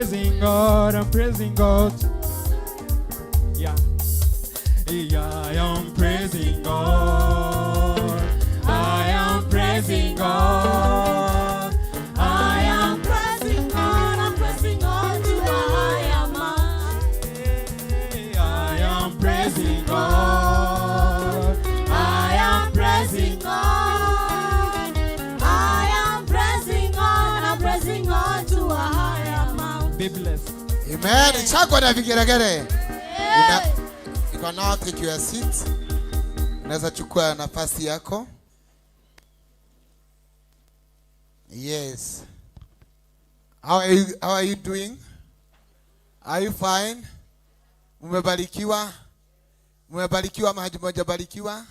praising God, I'm praising God. Yeah. Yeah, I am praising God. I am praising God. I am praising God. I'm praising God to a higher man. I am praising God. I am praising God. I am praising God. I'm praising God to a higher man. Be blessed. Amen. Chakwa na vigeregere. You can now take your seat. Unaweza chukua nafasi yako. Yes. How are you doing? Are you fine? Umebarikiwa? Umebarikiwa mahali moja barikiwa?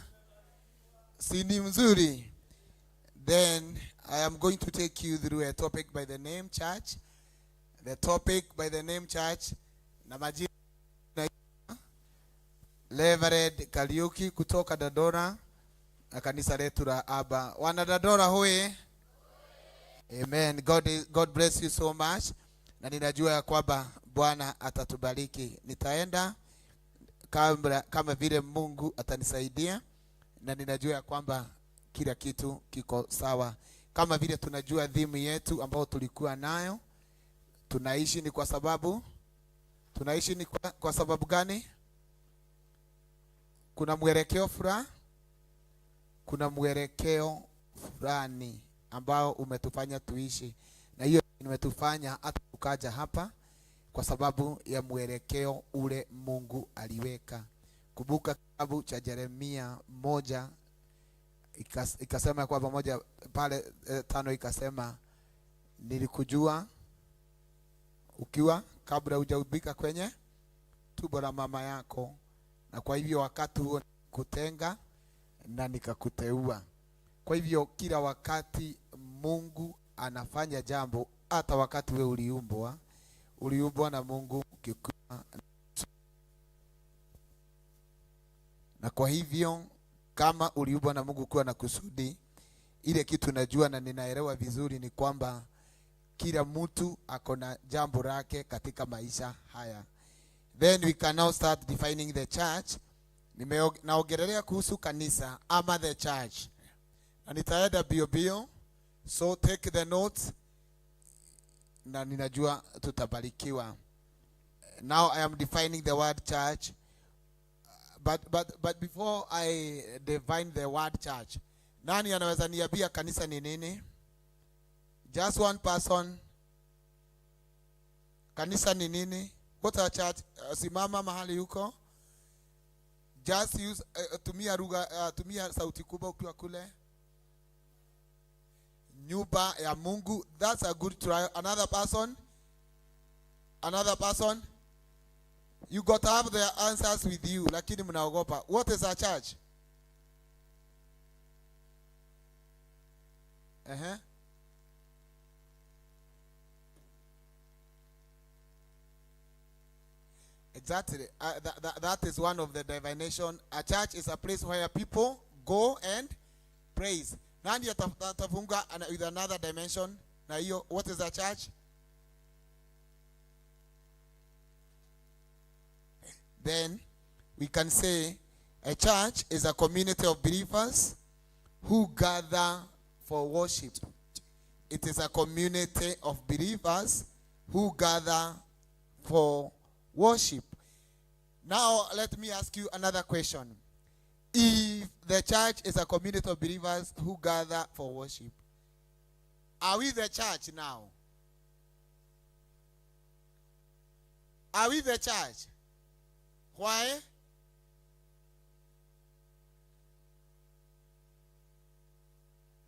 Si ni mzuri? Then I am going to take you through a topic by the name church. The topic by the name church na majina Reverend Kariuki kutoka Dadora na kanisa letu la Aba. Wana Dadora hoye. Amen. God bless you so much. Na ninajua ya kwamba Bwana atatubariki. Nitaenda kama vile Mungu atanisaidia, na ninajua ya kwamba kila kitu kiko sawa. Kama vile tunajua dhimu yetu ambao tulikuwa nayo, tunaishi ni kwa sababu kwa sababu gani? Kuna mwelekeo fulani ambao umetufanya tuishi, na hiyo imetufanya hata tukaja hapa kwa sababu ya mwelekeo ule Mungu aliweka. Kumbuka kitabu cha Yeremia 1 ikasema kwa pamoja pale 5 ikasema, nilikujua ukiwa kabla hujaubika kwenye tumbo la mama yako, na kwa hivyo wakati huo kutenga na nikakuteua. Kwa hivyo kila wakati Mungu anafanya jambo, hata wakati we uliumbwa na Mungu kikua. Na kwa hivyo kama uliumbwa na Mungu kuwa na kusudi, ile kitu najua na ninaelewa vizuri ni kwamba kila mtu akona jambo lake katika maisha haya. Then we can now start defining the church. Naongelea kuhusu kanisa ama the church. Na nitaenda bio. So take the notes. Na ninajua tutabarikiwa. Now I am defining the word church. But before I define the word church, nani anaweza niambia kanisa ni nini? Just one person. Kanisa ni nini? What a church? Simama mahali yuko. Just use tumia sauti kubwa ukiwa kule. Nyumba ya Mungu. That's a good try. Another person. You got to have the answers with you. Lakini mnaogopa. What is a church? Exactly. That is one of the definition. A church is a place where people go and praise. Nandi atafunga with another dimension. Na hiyo, what is a church? Then we can say a church is a community of believers who gather for worship. It is a community of believers who gather for worship. Now let me ask you another question. If the church is a community of believers who gather for worship, are we the church now? Are we the church? Why?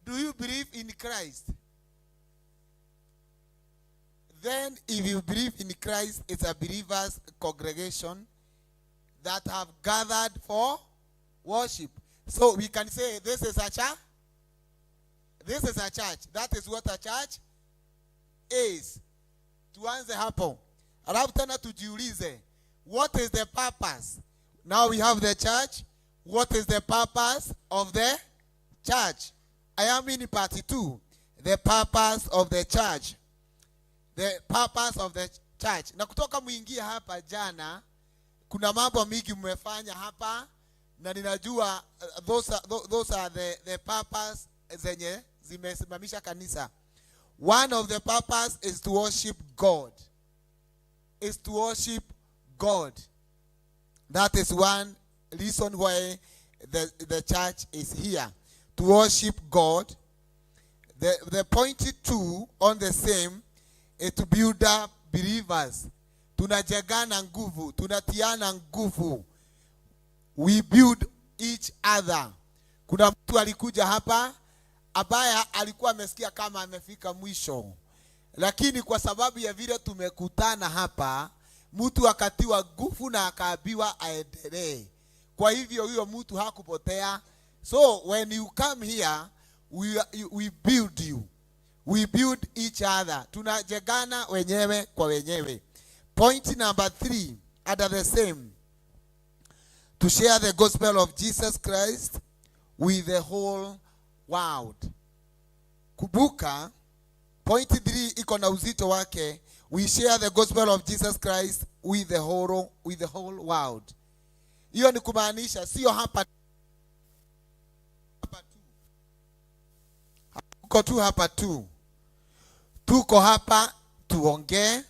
Do you believe in Christ? Then if you believe in Christ, it's a believers congregation that have gathered for worship. So we can say this is a church. This is a church. That is what a church is. Tuanze hapo. Alafu tena tujiulize, what is the purpose? Now we have the church. What is the purpose of the church? I am in part 2. The purpose of the church. The purpose of the church. Na kutoka muingie hapa jana, kuna mambo mingi mmefanya hapa, na ninajua those are the purpose zenye zimesimamisha kanisa. One of the purpose is to worship God. Is to worship God. That is one reason why the church is here, to worship God. The point 2 on the same is to build up believers. Tunajengana nguvu, tunatiana nguvu. We build each other. Kuna mtu alikuja hapa ambaye alikuwa amesikia kama amefika mwisho, lakini kwa sababu ya vile tumekutana hapa, mtu akatiwa nguvu na akaambiwa aendelee. Kwa hivyo huyo mtu hakupotea. So when you come here, we build you. We build each other. Tunajengana wenyewe kwa wenyewe. Point number 3, under the same, to share the gospel of Jesus Christ with the whole world. Kubuka, point 3 iko na uzito wake. We share the gospel of Jesus Christ with the whole world. Hiyo ni kumaanisha sio hapa tu. Tuko hapa tuongee,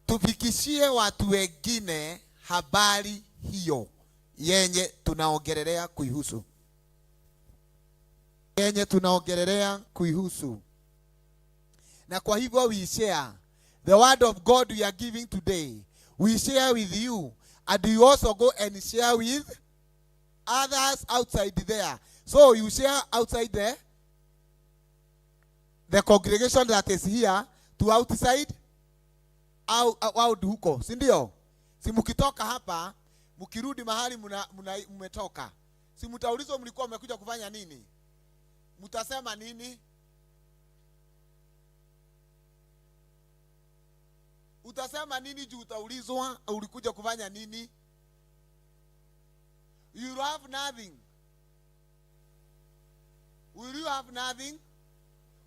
tufikishie watu wengine habari hiyo yenye tunaongelelea kuihusu. Na kwa hivyo we share the word of God we are giving today. We share with you, and you also go and share with others outside there. So you share outside the congregation that is here to outside out huko, si ndio? Si mkitoka hapa mkirudi mahali mmetoka, si mtaulizwa mlikuwa mmekuja kufanya nini? Mtasema nini? Utasema nini juu utaulizwa ulikuja kufanya nini? You have nothing. Will you have nothing?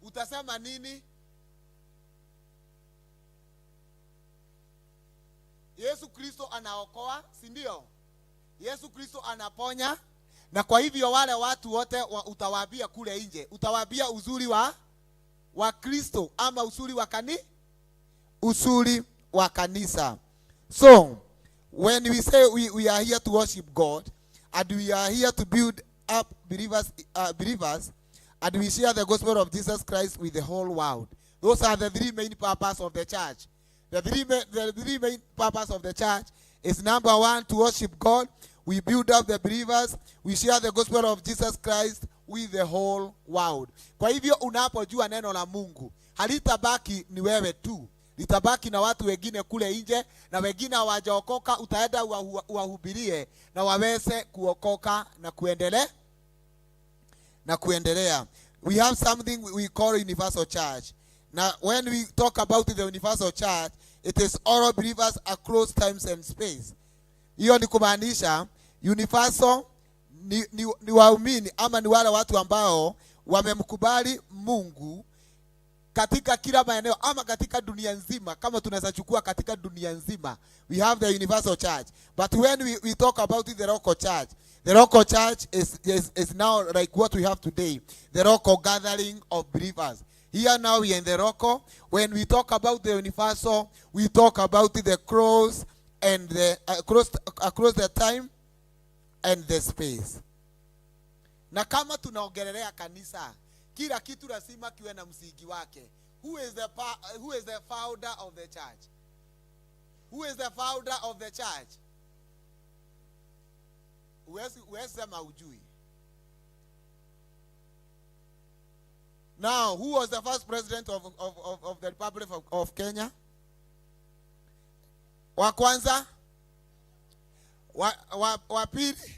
Utasema nini? Yesu Kristo anaokoa, si ndio? Yesu Kristo anaponya. Na kwa hivyo wale watu wote utawaambia kule nje, utawaambia uzuri wa Kristo ama uzuri wa kanisa. So when we say we are here to worship God, and we are here to build up believers, and we share the gospel of Jesus Christ with the whole world. Those are the 3 main purposes of the church. The three main purposes of the church is, number 1, to worship God. We build up the believers. We share the gospel of Jesus Christ with the whole world. Kwa hivyo unapojua neno la Mungu, halitabaki ni wewe tu. Litabaki na watu wengine kule nje, na wengine hawajaokoka, utaenda uwahubirie na waweze kuokoka na kuendelea. We have something we call universal church. Now when we talk about the universal church, it is all believers across times and space. Hiyo ni kumaanisha universal ni waumini ama ni wale watu ambao wamemkubali Mungu katika kila maeneo ama katika dunia nzima. Kama tunaweza chukua katika dunia nzima, we have the universal church. But when we talk about the local church, the local church is now like what we have today, the local gathering of believers. Here now we are in the local. When we talk about the universal, we talk about the cross and the across the time and the space. Na kama tunaongelelea kanisa, kila kitu lazima kiwe na msingi wake. Who is the founder of the church? Who is the founder of the church? Uwezi sema ujui. Now, who was the first president of the Republic of Kenya? Wa kwanza? Wa pili?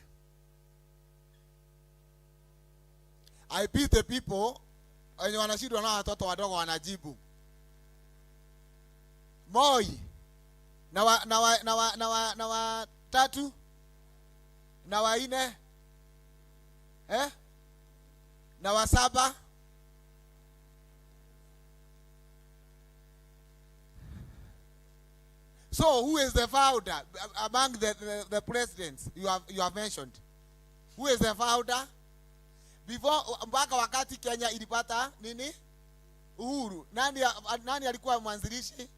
I beat the people wenye wanashindwa na watoto wadogo wanajibu. Moi na wa tatu na wa nne na wa saba So who is the founder among the presidents you have mentioned? Who is the founder? Before mpaka wakati Kenya ilipata nini? Uhuru. Nani alikuwa mwanzilishi?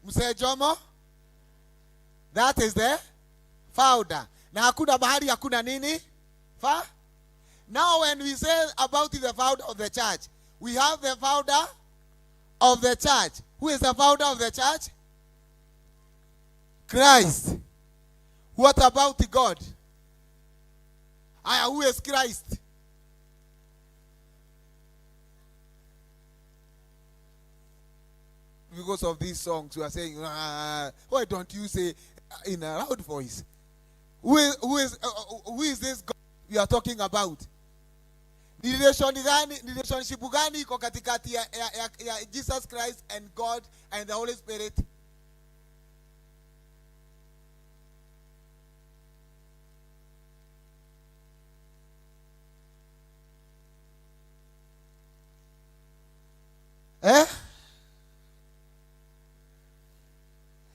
Mzee Jomo. That is the founder. Na hakuna bahari, hakuna nini? Now when we say about the founder of the church, we have the founder of the church. Who is the founder of the church? Christ. What about God? Who is Christ? Because of these songs, we are saying, why don't you say in a loud voice? Who is this God we are talking about? Ni relationship gani iko katikati ya Jesus Christ and God and the Holy Spirit?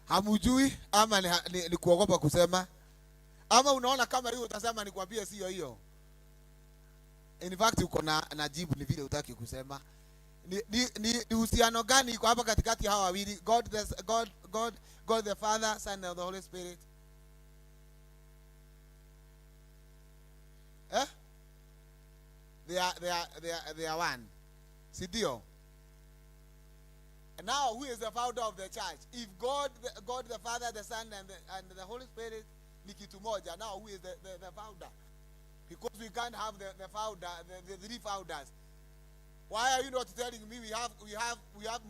Hamujui ama ni kuogopa kusema? Ama unaona kama hiyo utasema nikwambie sio hiyo? In fact uko na jibu ni vile utaki kusema. Ni uhusiano gani iko hapa katikati hawa wawili? God the Father, Son and the Holy Spirit. They are one. Sidio? And now who is the founder of the church? If God the Father, the Son and the Holy Spirit ni kitu moja, now who is the founder? Because we can't have the founder, the three founders. Why are you not telling me we have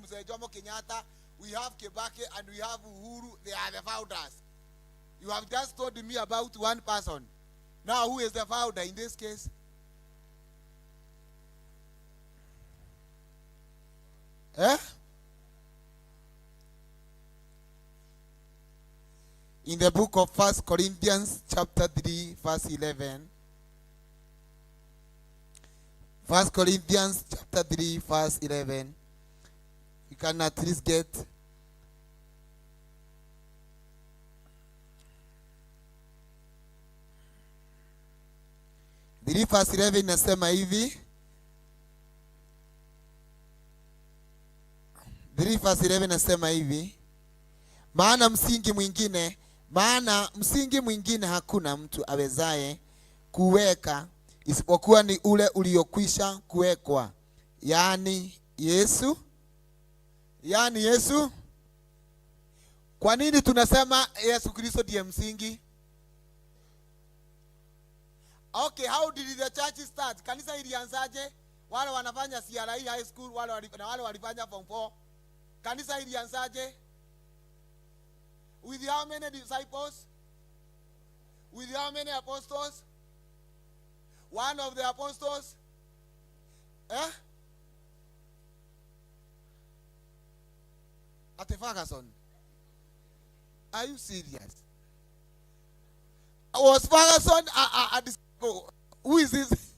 Mzee Jomo Kenyatta, we have Kibaki, and we have Uhuru? They are the founders. You have just told me about one person. Now who is the founder in this case? In the book of 1 Corinthians chapter 3 verse 11. 1 Corinthians chapter 3 verse 11. You can at least get 3 verse 11 inasema hivi. 3 verse 11 inasema hivi. Maana msingi mwingine hakuna mtu awezaye kuweka isipokuwa ni ule uliokwisha kuwekwa, yaani Yesu. Kwa nini tunasema Yesu Kristo ndiye msingi? Okay, how did the church start? Kanisa ilianzaje? Wale wanafanya CRI high school, wale walifanya form 4. Kanisa ilianzaje? With how many disciples? With how many apostles? One of the apostles? At Ferguson. Are you serious? Was Ferguson a disciple? Who is this?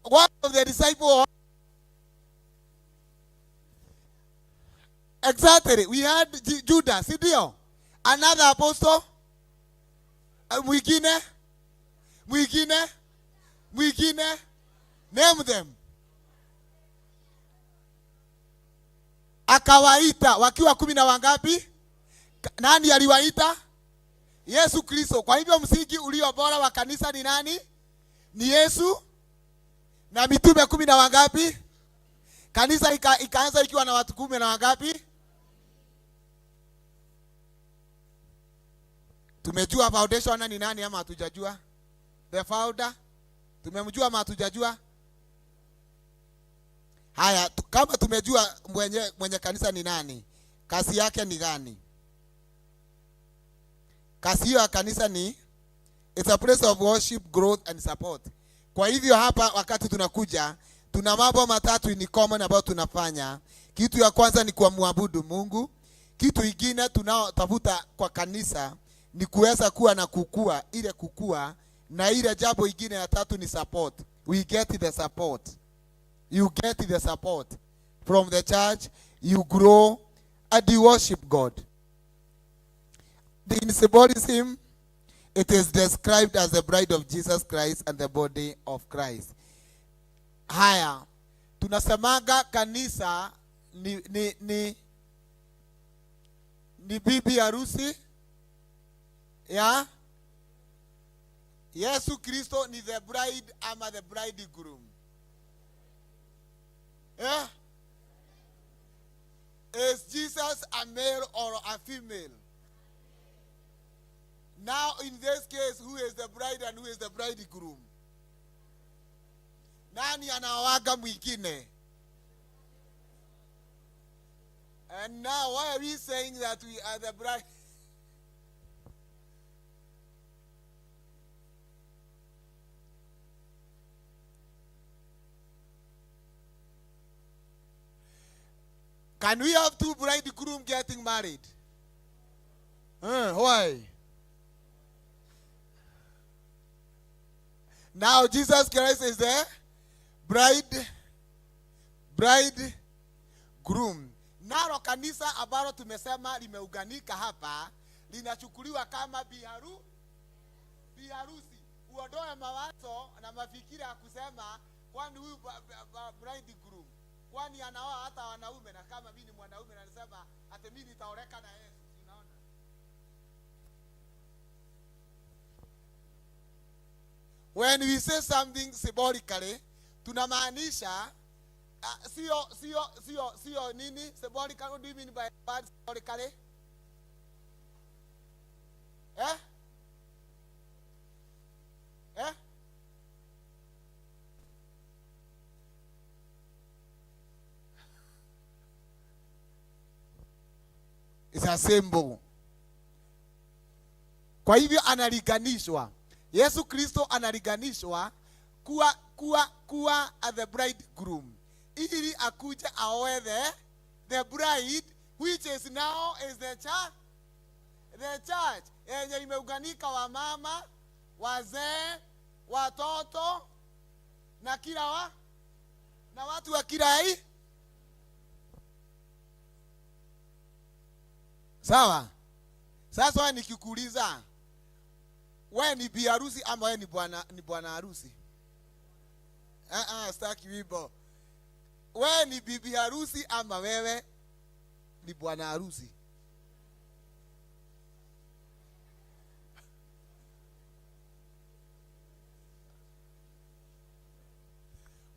One of the disciples. Exactly. We had Judas, Sidio. Another apostle. Mwingine. Name them. Akawaita wakiwa 10 na wangapi? Nani aliwaita? Yesu Kristo. Kwa hivyo msingi ulio bora wa kanisa ni nani? Ni Yesu. Na mitume 10 na wangapi? Kanisa ikaanza ikiwa na watu 10 na wangapi? Tumejua foundation ni nani ama hatujajua? The founder. Tumemjua ama hatujajua? Haya, kama tumejua mwenye kanisa ni nani, kazi yake ni gani? Kazi ya kanisa ni it's a place of worship, growth and support. Kwa hivyo hapa wakati tunakuja, tuna mambo matatu in common ambayo tunafanya. Kitu ya kwanza ni kumwabudu Mungu. Kitu kingine tunaotafuta kwa kanisa ni kuweza kuwa na kukua, na ile jambo ingine ya tatu ni support. We get the support. you get the support from the church, you grow, and you worship God. In symbolism, it is described as the bride of Jesus Christ and the body of Christ. Haya, tunasemaga kanisa ni bibi harusi ya Yesu Kristo, ni the bride ama the bridegroom. Yeah? Is Jesus a male or a female? Now in this case, who is the bride and who is the bridegroom? Nani anawaga mwingine? And now why are we saying that we are the bride? Can we have two bridegrooms getting married? Why? Now Jesus Christ is the bridegroom. Nalo kanisa ambalo tumesema limeuganika hapa linachukuliwa kama biharusi. Uondoe mawazo na mafikira ya kusema kwani huyu bridegroom kwani anaoa hata wanaume, na kama mimi ni mwanaume na nasema hata mimi nitaoleka na Yesu. Unaona? When we say something symbolically, tunamaanisha sio nini symbolical. What do you mean by word symbolically? It's a symbol. Kwa hivyo analiganishwa. Yesu Kristo analiganishwa kuwa the bridegroom. Ili akuja aoe the bride, which is now is the church. The church yenye imeuganika wa mama, wazee, watoto na kila na watu wa kila hii. Sawa? Sasa wewe nikikuuliza, wewe ni bi harusi ama wewe ni bwana harusi? Sitaki wimbo. Wewe ni bibi harusi ama wewe ni bwana harusi?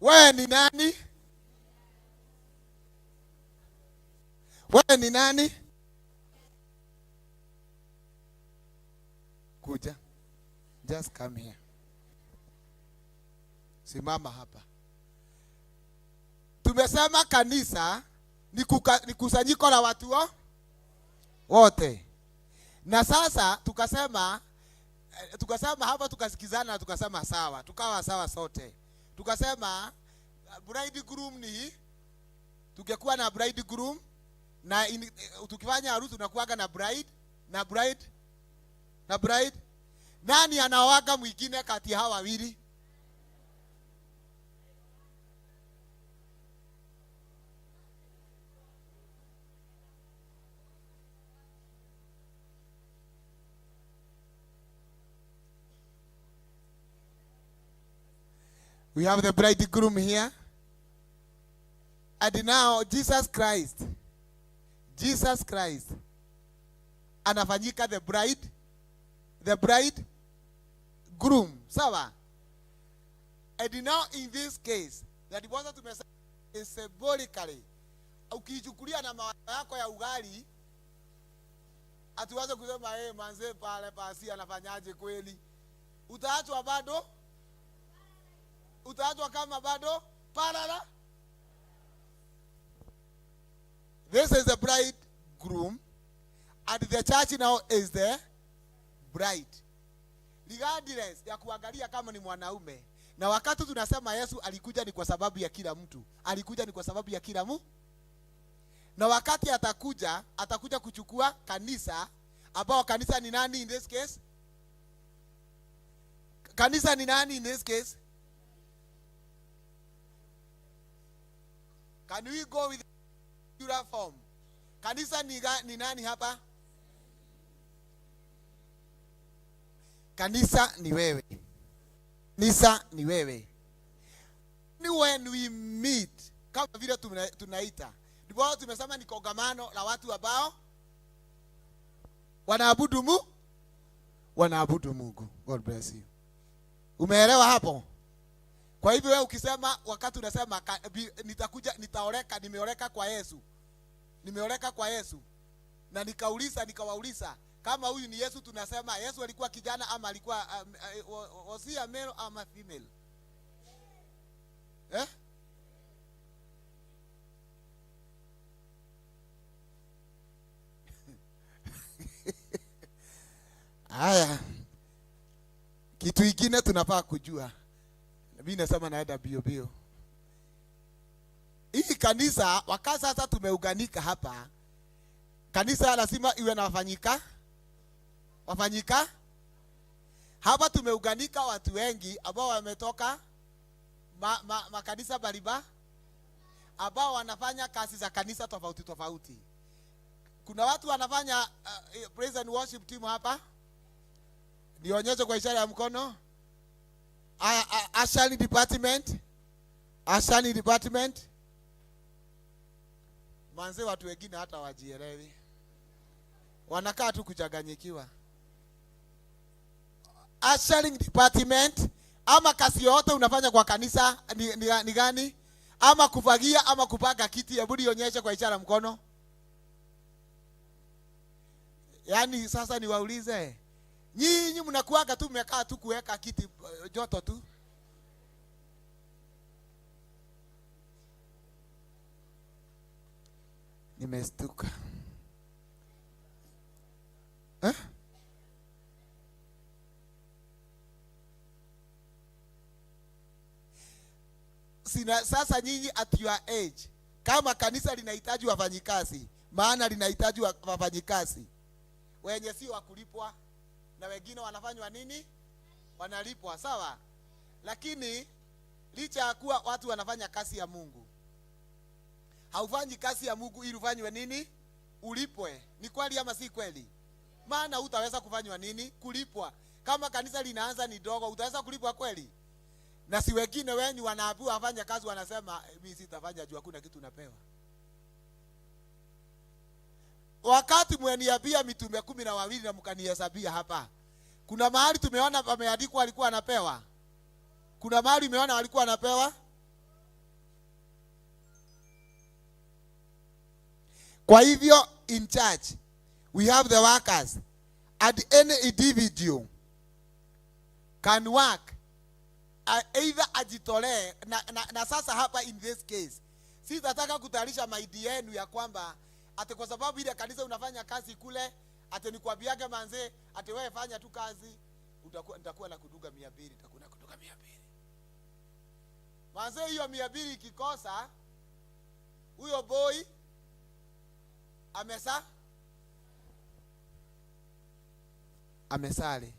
Wewe ni nani? Wewe ni nani? Kuja. Just come here. Simama hapa. Tumesema kanisa ni kusanyiko la watu wote. Na sasa tukasema hapa, tukasikizana, tukasema sawa, tukawa sawa sote. Tukasema bridegroom ni tungekuwa na bridegroom na tukifanya harusi tunakuaga na bride. Nani anaoaga mwingine kati hawa wawili? We have the bridegroom here. And now Jesus Christ anafanyika the bridegroom. Sawa? And now in this case, that was to message is symbolically. Ukichukulia na mawazo yako ya ugali, atuwaze kusema manze pale pasi anafanyaje kweli? Utaachwa bado? Utaachwa kama bado parala? This is the bridegroom, and the church now is the bride. Regardless ya kuangalia kama ni mwanaume. Na wakati tunasema Yesu alikuja ni kwa sababu ya kila mtu. Alikuja ni kwa sababu ya kila mtu. Na wakati atakuja kuchukua kanisa, ambao kanisa ni nani in this case? Kanisa ni nani in this case? Can we go with the form? Kanisa ni nani hapa? Kanisa ni wewe. Kanisa ni wewe. Ni when we meet, kama vile tunaita. Ndipo tumesema ni kongamano la watu ambao wanaabudu Mungu. God bless you. Umeelewa hapo? Kwa hivyo wewe ukisema, wakati unasema nitakuja, nitaoleka, nimeoleka kwa Yesu. Nimeoleka kwa Yesu. Na nikawauliza kama huyu ni Yesu, tunasema Yesu alikuwa kijana ama alikuwa was he a male ama female? Haya. Kitu kingine tunafaa kujua. Mimi nasema naenda bio. Hii kanisa, wakati sasa tumeuganika hapa, kanisa lazima iwe na wafanyika. Hapa tumeuganika watu wengi ambao wametoka makanisa mbalimbali, ambao wanafanya kazi za kanisa tofauti. Kuna watu wanafanya praise and worship team hapa. Nionyeshe kwa ishara ya mkono. Ashani department. Manze, watu wengine hata wajielewi. Wanakaa tu kuchanganyikiwa. Ushering department, ama kazi yote unafanya kwa kanisa ni gani? Ama kufagia ama kupaka kiti, hebu nionyeshe kwa ishara mkono. Yaani sasa niwaulize, nyinyi mnakuaga tu mmekaa tu kuweka kiti joto tu? Nimestuka. Sasa nyinyi at your age, kama kanisa linahitaji wafanyikazi, maana linahitaji wafanyikazi wenye si wakulipwa, na wengine wanafanywa nini? Wanalipwa, sawa? Lakini licha ya kuwa watu wanafanya kazi ya Mungu, haufanyi kazi ya Mungu ili ufanywe nini? Ulipwe. Ni kweli ama si kweli? Maana utaweza kufanywa nini? Kulipwa. Kama kanisa linaanza ni dogo, utaweza kulipwa kweli? Na si wengine wenyu wanaambiwa afanye kazi, wanasema mimi sitafanya juu hakuna kitu napewa. Wakati mweniambia mitume 12 na mkanihesabia hapa, kuna mahali tumeona pameandikwa alikuwa anapewa? Kuna mahali umeona walikuwa anapewa? Kwa hivyo in church we have the workers, and any individual can work either ajitolee na sasa hapa in this case sitataka kutayarisha maidi yenu ya kwamba ate kwa sababu ile kanisa unafanya kazi kule, ate nikwambiage manze ate wewe fanya tu kazi, nitakuwa na kuduga 200, nitakuwa na kuduga 200. Manze hiyo 200 ikikosa, huyo boy amesali.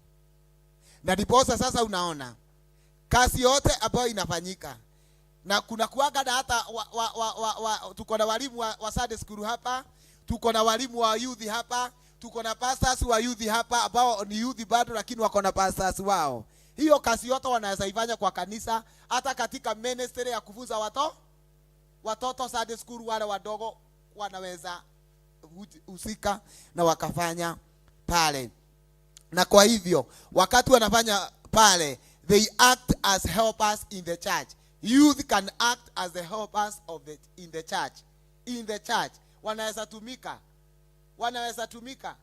Na ndiposa sasa unaona kazi yote ambayo inafanyika, na kuna kuaga na hata tuko na walimu wa Sunday school hapa, tuko na walimu wa youth hapa, tuko na pastors wa youth hapa ambao ni youth bado lakini wako na pastors wao. Hiyo kazi yote wanaweza ifanya kwa kanisa, hata katika ministry ya kufunza watoto Sunday school, wale wadogo wanaweza husika na wakafanya pale. Na kwa hivyo wakati wanafanya pale, they act as helpers in the church. Youth can act as the helpers in the church. In the church wanaweza tumika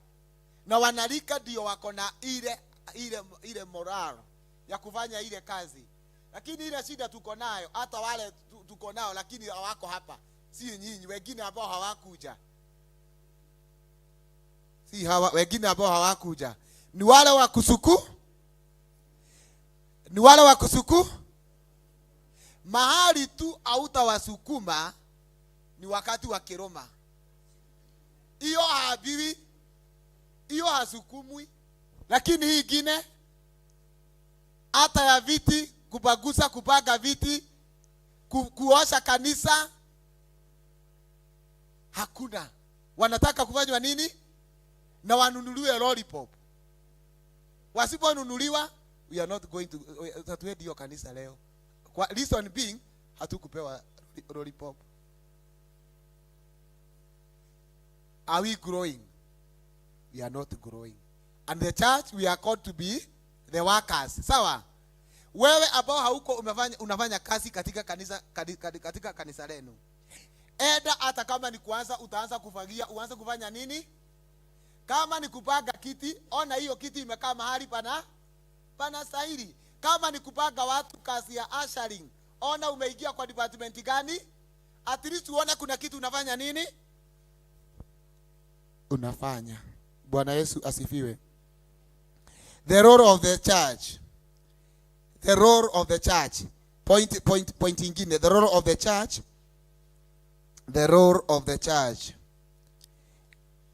na wanalika, ndio wako na ile moral ya kufanya ile kazi. Lakini ile shida tuko nayo, hata wale tuko nao lakini hawako hapa, si nyinyi wengine ambao hawakuja, wengine ambao hawakuja ni wale wa kusuku mahali tu hautawasukuma ni wakati wa kiroma. Hiyo habiwi, hiyo hasukumwi. Lakini hii ingine hata ya viti, kupaga viti, kuosha kanisa, Hakuna. Wanataka kufanywa nini? Na wanunuliwe lollipop. Wasiponunuliwa, we are not going to tatuedi hiyo kanisa leo. Kwa reason being, hatukupewa lollipop. Are we growing? We are not growing. And the church, we are called to be the workers. Sawa? Wewe ambao hauko unafanya kazi katika kanisa lenu. Eda hata kama ni kuanza, utaanza kufagia, uanze kufanya nini? Kama ni kupanga kiti, ona hiyo kiti imekaa mahali pana stahili. Kama ni kupanga watu kazi ya ushering, ona umeingia kwa department gani? At least uone kuna kitu unafanya nini? Unafanya. Bwana Yesu asifiwe. The role of the church. The role of the church. Point ingine. The role of the church. The role of the church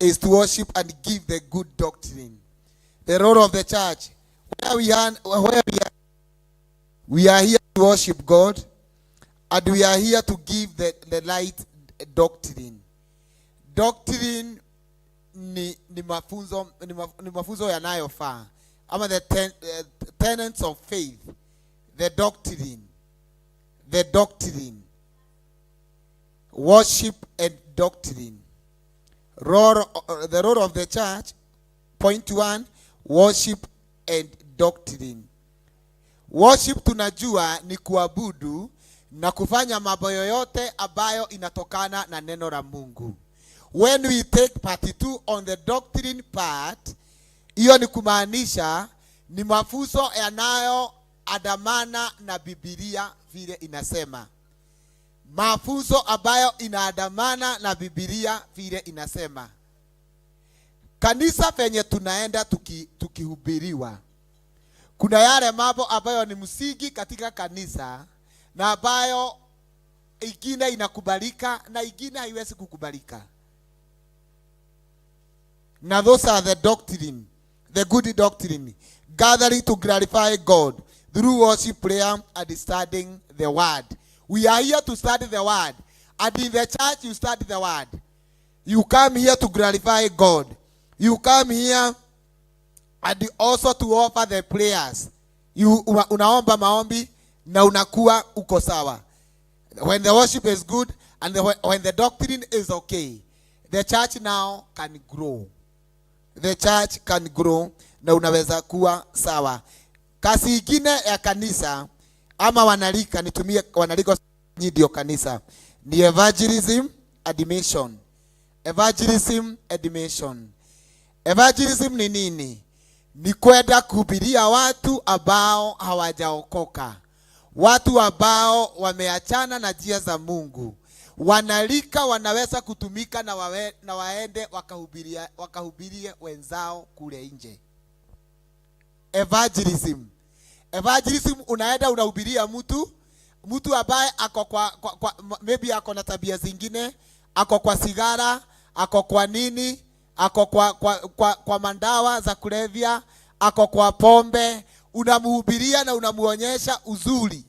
is to worship and give the good doctrine. The role of the church, we are here to worship God, and we are here to give the right doctrine. Doctrine ni mafunzo yanayofaa, ama the tenets of faith. The doctrine, worship and doctrine. The role of the church, point 1, worship and doctrine. Worship tunajua ni kuabudu na kufanya mambo yoyote ambayo inatokana na neno la Mungu. When we take part 2 on the doctrine part, hiyo ni kumaanisha ni mafunzo yanayoandamana na Biblia vile inasema. Mafunzo ambayo inaandamana na Biblia vile inasema. Kanisa penye tunaenda tukihubiriwa, kuna yale mambo ambayo ni msingi katika kanisa na ambayo ingine inakubalika na ingine haiwezi kukubalika. Now those are the doctrine, the good doctrine. Gathering to glorify God through worship, prayer, and studying the word. We are here to study the word. And in the church you study the word. You come here to glorify God. You come here and also to offer the prayers. Unaomba maombi na unakuwa uko sawa. When the worship is good and when the doctrine is okay, the church now can grow. The church can grow na unaweza kuwa sawa. Kasi ingine ya kanisa ama wanalika, nitumie wanalika ndio kanisa, ni evangelism and mission. Evangelism and mission. Evangelism ni nini? Ni kwenda kuhubiria watu ambao hawajaokoka, watu ambao wameachana na njia za Mungu. Wanalika wanaweza kutumika na waende wakahubirie wenzao kule nje. Evangelism unaenda unahubiria mtu ambaye ako kwa maybe ako na tabia zingine, ako kwa sigara, ako kwa nini, ako kwa mandawa za kulevya, ako kwa pombe. Unamhubiria na unamuonyesha uzuri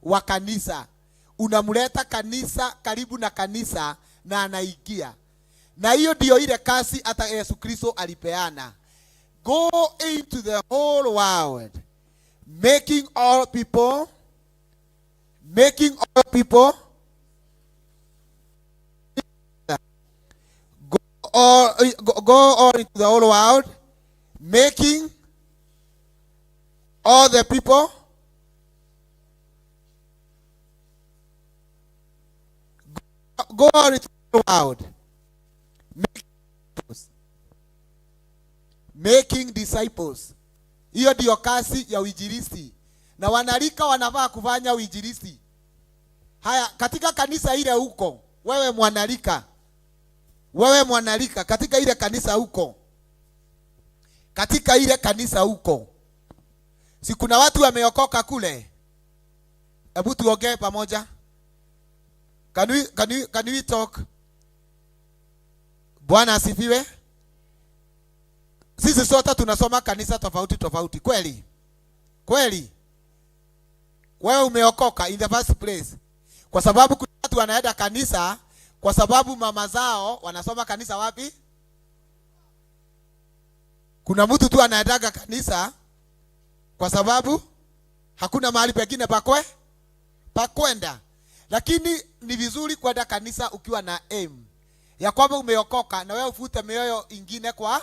wa kanisa. Unamleta kanisa karibu na kanisa na anaingia. Na hiyo ndio ile kazi hata Yesu Kristo alipeana. Go into the whole world, making all people go all into the whole world, making all the people go all into the world, making disciples. Hiyo ndio kazi ya uinjilisti, na wanalika wanafaa kufanya uinjilisti. Haya, katika kanisa ile huko, wewe mwanalika katika ile kanisa huko, si kuna watu wameokoka kule? Hebu tuongee pamoja. Can we talk? Bwana asifiwe. Sisi sote tunasoma kanisa tofauti. Kweli? Wewe umeokoka in the first place. Kwa sababu kuna watu wanaenda kanisa kwa sababu mama zao wanasoma kanisa wapi? Kuna mtu tu anaendaga kanisa kwa sababu hakuna mahali pengine pakwenda. Lakini ni vizuri kwenda kanisa ukiwa na aim ya kwamba umeokoka na wewe ufute mioyo ingine kwa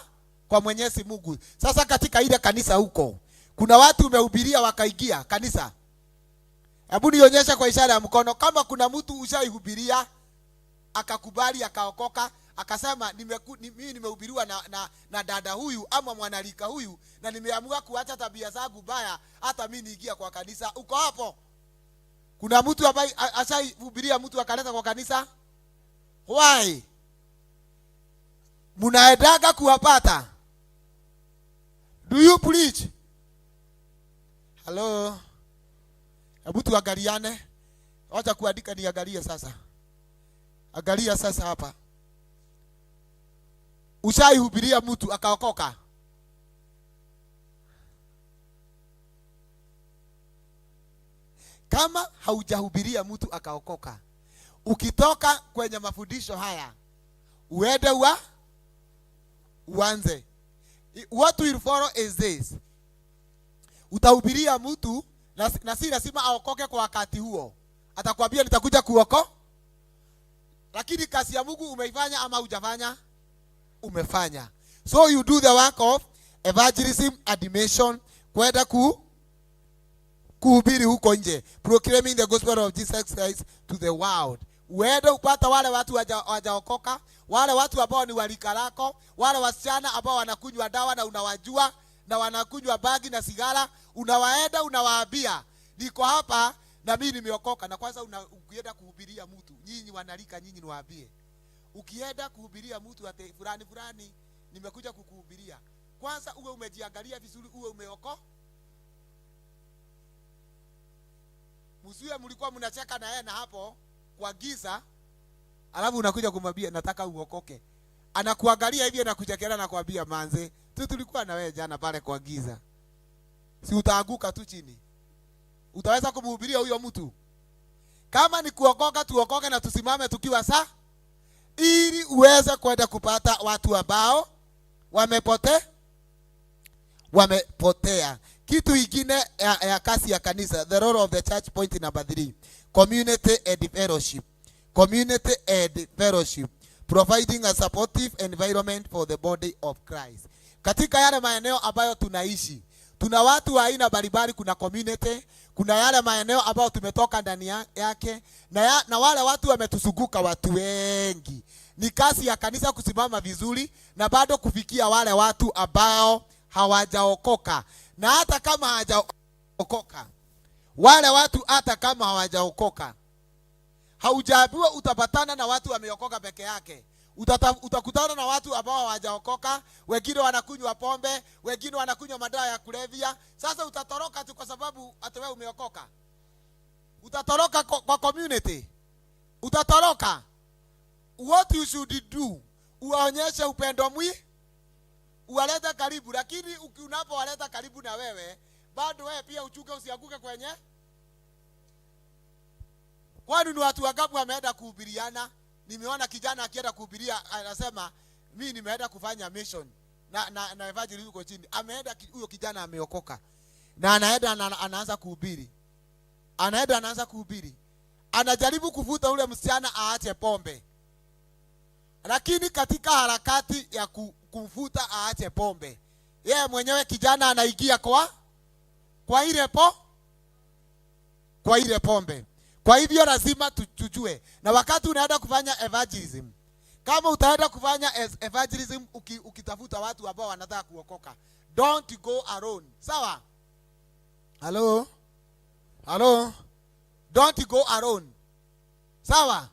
Mwenyezi Mungu. Sasa katika ile kanisa huko kuna watu umehubiria wakaingia kanisa. Hebu nionyesha kwa ishara ya mkono kama kuna mtu ushaihubiria akakubali akaokoka akasema mimi nimehubiriwa na dada huyu ama mwanalika huyu na nimeamua kuacha tabia zangu baya hata mimi niingia kwa kanisa. Uko hapo? Kuna mtu ambaye ashaihubiria mtu akaleta kwa kanisa? Why? Munaendaga kuwapata? Do you preach? Hello? Hebu tuangaliane. Wacha kuandika niangalie sasa. Angalia sasa hapa. Ushaihubiria mtu akaokoka? Kama haujahubiria mtu akaokoka, ukitoka kwenye mafundisho haya uende uanze. What will follow is this. Utahubiria mtu na si lazima aokoke kwa wakati huo. Atakwambia nitakuja kuokoka. Lakini kazi ya Mungu umeifanya ama hujafanya? Umefanya. So you do the work of evangelism, admission, kwenda kuhubiri huko nje, proclaiming the gospel of Jesus Christ to the world. Uende upata wale watu wajaokoka, wale watu ambao ni walika lako, wale wasichana ambao wanakunywa dawa na unawajua na wanakunywa bagi na sigara, unawaenda unawaambia niko hapa na mimi nimeokoka. Na kwanza ukienda kuhubiria mtu, nyinyi wanalika nyinyi niwaambie, ukienda kuhubiria mtu ate fulani nimekuja kukuhubiria, kwanza uwe umejiangalia vizuri, uwe umeokoka. Msiwe mlikuwa mnacheka na yeye na hapo kwa giza, alafu unakuja kumwambia nataka uokoke. Anakuangalia hivi na kuchekera na kuambia manze, tulikuwa na wewe jana pale kwa giza. Si utaanguka tu chini? Utaweza kumhubiria huyo mtu? Kama ni kuokoka, tuokoke na tusimame tukiwa ili uweze kwenda kupata watu ambao wamepotea. Kitu kingine ya kazi ya kanisa, the role of the church, point number 3, community and fellowship. Community and fellowship, providing a supportive environment for the body of Christ. Katika yale maeneo ambayo tunaishi, tuna watu wa aina mbalimbali. Kuna community, kuna yale maeneo ambayo tumetoka ndani yake, na wale watu wametuzunguka, watu wengi. Ni kazi ya kanisa kusimama vizuri na bado kufikia wale watu ambao hawajaokoka. Na hata kama hawajaokoka, wale watu hata kama hawajaokoka, haujaambiwa utapatana na watu wameokoka peke yake. Utakutana na watu ambao hawajaokoka, wengine wanakunywa pombe, wengine wanakunywa madawa ya kulevya. Sasa utatoroka tu kwa sababu hata wewe umeokoka? Utatoroka kwa community? Utatoroka? What you should do, uwaonyeshe upendo uwalete karibu. Lakini unapowaleta karibu na wewe, bado wewe pia uchuke usianguke kwenye. Kwani ni watu wangapi wameenda kuhubiriana? Nimeona kijana akienda kuhubiria anasema mimi nimeenda kufanya mission na evangelism huko chini. Ameenda, huyo kijana ameokoka na anaenda anaanza kuhubiri. Anaanza kuhubiri. Anajaribu kuvuta ule msichana aache pombe. Lakini katika harakati ya kumvuta aache pombe, yeye mwenyewe kijana anaingia kwa ile pombe. Kwa hivyo lazima tujue. Na wakati unaenda kufanya evangelism, kama utaenda kufanya evangelism ukitafuta watu ambao wanataka kuokoka, don't go alone. Sawa? Hello? Don't go alone. Sawa?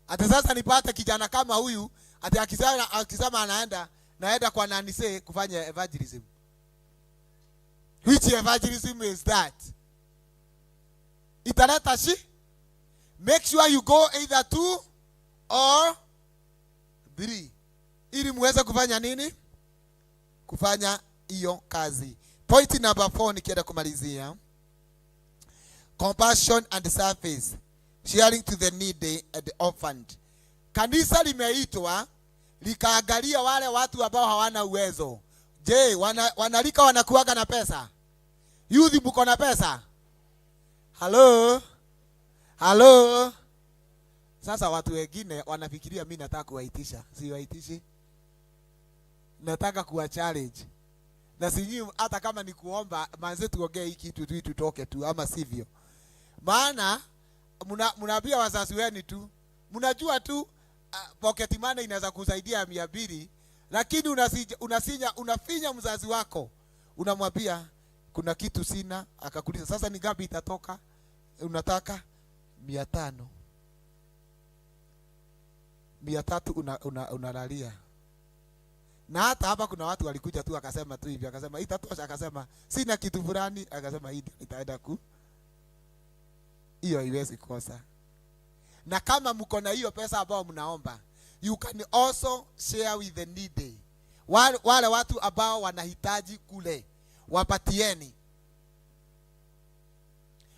Ati sasa nipate kijana kama huyu, ati akisema naenda kwa nanise kufanya evangelism. Which evangelism is that? Italeta make sure you go either 2 or 3 ili muweze kufanya nini? Kufanya hiyo kazi. Point number 4 nikienda kumalizia. Compassion and service sharing to the needy and the orphaned. Kanisa limeitwa likaangalia wale watu ambao hawana uwezo. Je, wanalika wanakuaga na pesa? Youth mko na pesa? Hello. Sasa watu wengine wanafikiria mimi nataka kuwaitisha. Si waitishi. Nataka kuwa challenge. Na sijui hata kama ni kuomba manze tuongee hiki kitu tutoke tu ama sivyo. Maana mnaambia wazazi wenu tu. Mnajua tu pocket money inaweza kusaidia 200, lakini unafinya mzazi wako. Unamwambia kuna kitu sina, akakuuliza sasa ni ngapi itatoka? Unataka 500. 300 unalalia. Na hata hapa kuna watu walikuja tu akasema tu hivi, akasema itatosha, akasema sina kitu fulani, akasema hii itaenda hiyo haiwezi kosa. Na kama mko na hiyo pesa ambao mnaomba, you can also share with the needy. Wale watu ambao wanahitaji kule, wapatieni.